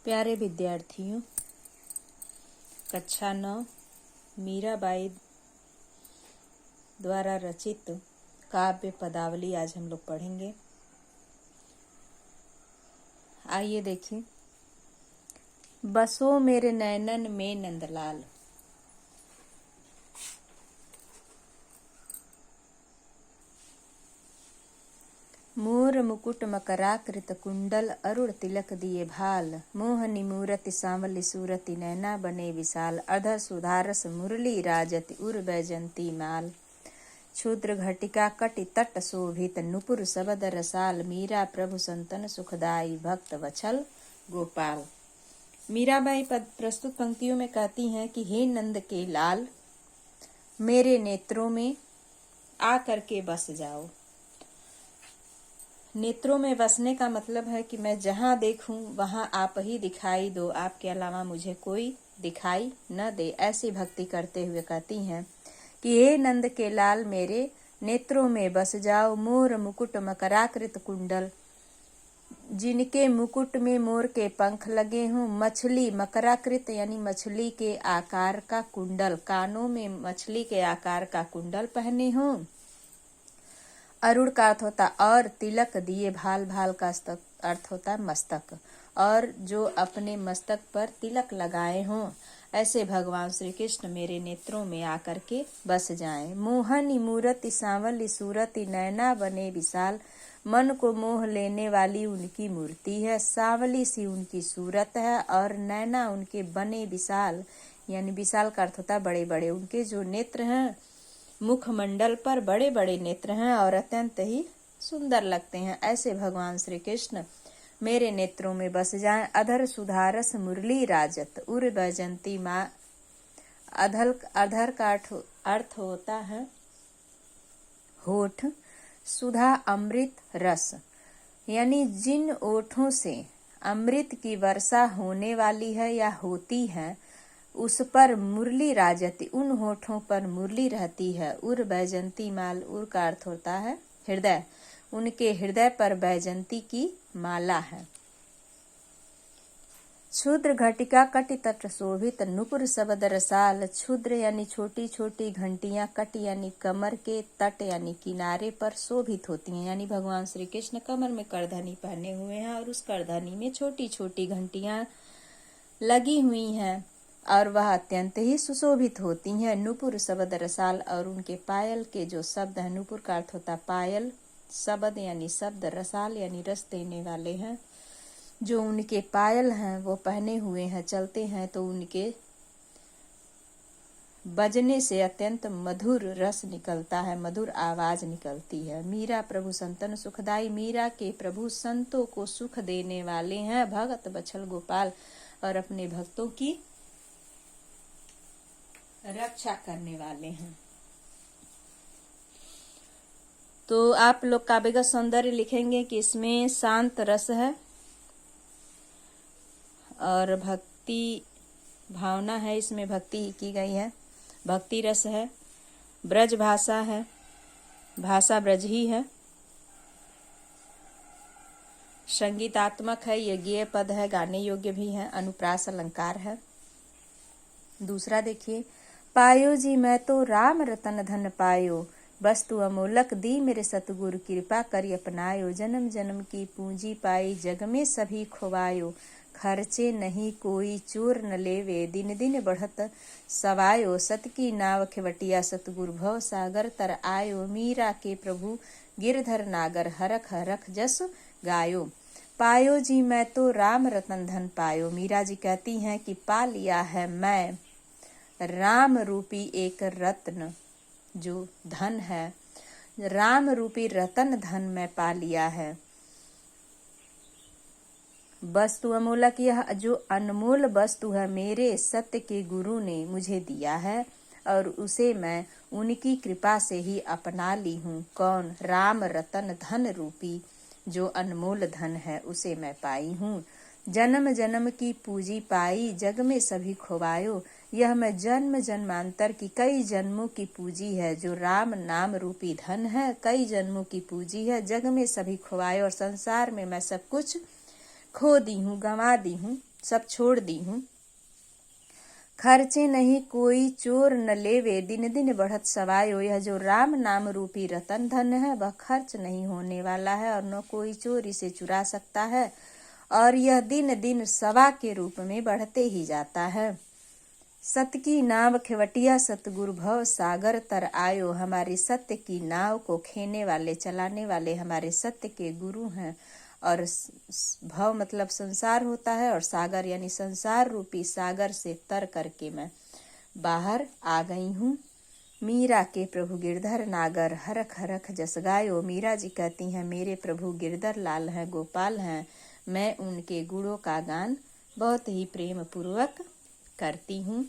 प्यारे विद्यार्थियों, कक्षा 9 मीराबाई द्वारा रचित काव्य पदावली आज हम लोग पढ़ेंगे। आइए देखिए। बसो मेरे नैनन में नंदलाल, मोर मुकुट मकराकृत कुंडल अरुण तिलक दिए भाल, मोहनी मूरति सांवली सूरति नैना बने विशाल, अधर सुधारस मुरली राजति उर बैजंती माल, क्षुद्र घटिका कटि तट शोभित नुपुर सबद रसाल, मीरा प्रभु संतन सुखदाई भक्त वछल गोपाल। मीराबाई प्रस्तुत पंक्तियों में कहती हैं कि हे नंद के लाल, मेरे नेत्रों में आकर के बस जाओ। नेत्रों में बसने का मतलब है कि मैं जहाँ देखूं वहां आप ही दिखाई दो, आपके अलावा मुझे कोई दिखाई न दे। ऐसी भक्ति करते हुए कहती हैं कि हे नंद के लाल, मेरे नेत्रों में बस जाओ। मोर मुकुट मकराकृत कुंडल, जिनके मुकुट में मोर के पंख लगे हों, मछली मकराकृत यानी मछली के आकार का कुंडल, कानों में मछली के आकार का कुंडल पहने हों। अरुण का अर्थ होता और तिलक दिए, भाल भाल का अर्थ होता है मस्तक, और जो अपने मस्तक पर तिलक लगाए हों, ऐसे भगवान श्री कृष्ण मेरे नेत्रों में आकर के बस जाएं। मोहनी मूरति सांवली सूरति नैना बने विशाल, मन को मोह लेने वाली उनकी मूर्ति है, सांवली सी उनकी सूरत है और नैना उनके बने विशाल, यानी विशाल का अर्थ होता है बड़े बड़े। उनके जो नेत्र हैं, मुखमंडल पर बड़े बड़े नेत्र हैं और अत्यंत ही सुंदर लगते हैं। ऐसे भगवान श्री कृष्ण मेरे नेत्रों में बस जाएं। अधर सुधारस मुरली राजत उर बैजंती माँ, अधर का अर्थ होता है होठ, सुधा अमृत रस, यानी जिन ओठों से अमृत की वर्षा होने वाली है या होती है, उस पर मुरली राजती, उन होठों पर मुरली रहती है। उर बैजंती माल, उर का अर्थ होता है हृदय, उनके हृदय पर बैजंती की माला है। क्षुद्र घटिका कटि तट शोभित नुपुर सबद रसाल, क्षुद्र यानी छोटी छोटी घंटियां, कट यानी कमर के, तट यानी किनारे पर शोभित होती हैं, यानी भगवान श्री कृष्ण कमर में करधनी पहने हुए हैं और उस करधनी में छोटी छोटी घंटियां लगी हुई हैं और वह अत्यंत ही सुशोभित होती हैं। नुपुर सबद रसाल, और उनके पायल के जो शब्द है, नुपुर का अर्थ होता पायल, शब्द यानी शब्द, रसाल यानी रस देने वाले हैं। जो उनके पायल हैं वो पहने हुए हैं, चलते हैं तो उनके बजने से अत्यंत मधुर रस निकलता है, मधुर आवाज निकलती है। मीरा प्रभु संतन सुखदाई, मीरा के प्रभु संतों को सुख देने वाले हैं। भगत बछल गोपाल, और अपने भक्तों की रक्षा करने वाले हैं। तो आप लोग काव्यगत सौंदर्य लिखेंगे कि इसमें शांत रस है और भक्ति भावना है, इसमें भक्ति की गई है, भक्ति रस है, ब्रज भाषा है, भाषा ब्रज ही है, संगीतात्मक है, ये गेय पद है, गाने योग्य भी है, अनुप्रास अलंकार है। दूसरा देखिए, पायो जी मैं तो राम रतन धन पायो, वस्तु अमोलक दी मेरे सतगुरु कृपा करी अपनायो, जन्म जन्म की पूंजी पाई जग में सभी खोवायो, खर्चे नहीं कोई चोर न लेवे दिन दिन बढ़त सवायो, सत की नाव खेवटिया सतगुरु भव सागर तर आयो, मीरा के प्रभु गिरधर नागर हरख हरख जस गायो। पायो जी मैं तो राम रतन धन पायो, मीरा जी कहती हैं कि पा लिया है मैं राम रूपी एक रत्न, जो धन है, राम रूपी रतन धन मैं पा लिया है। वस्तु अमूलक, यह जो अनमोल वस्तु है मेरे सत्य के गुरु ने मुझे दिया है और उसे मैं उनकी कृपा से ही अपना ली हूँ। कौन? राम रतन धन रूपी जो अनमोल धन है उसे मैं पाई हूँ। जन्म जन्म की पूंजी पाई जग में सभी खोवायो, यह मैं जन्म जन्मांतर की कई जन्मों की पूंजी है, जो राम नाम रूपी धन है, कई जन्मों की पूंजी है, जग में सभी खोवायो, और संसार में मैं सब कुछ खो दी हूँ, गंवा दी हूँ, सब छोड़ दी हूँ। खर्चे नहीं कोई चोर न लेवे, दिन दिन बढ़त सवायो। यह जो राम नाम रूपी रतन धन है वह खर्च नहीं होने वाला है और न कोई चोर इसे चुरा सकता है, और यह दिन दिन सवा के रूप में बढ़ते ही जाता है। सत की नाव खेवटिया सतगुरु भव सागर तर आयो। हमारी सत्य की नाव को खेने वाले चलाने वाले हमारे सत्य के गुरु हैं, और भव मतलब संसार होता है, और सागर यानी संसार रूपी सागर से तर करके मैं बाहर आ गई हूँ। मीरा के प्रभु गिरधर नागर हरख हरख जस गायो। मीरा जी कहती हैं मेरे प्रभु गिरधर लाल हैं, गोपाल हैं, मैं उनके गुणों का गान बहुत ही प्रेम पूर्वक करती हूँ।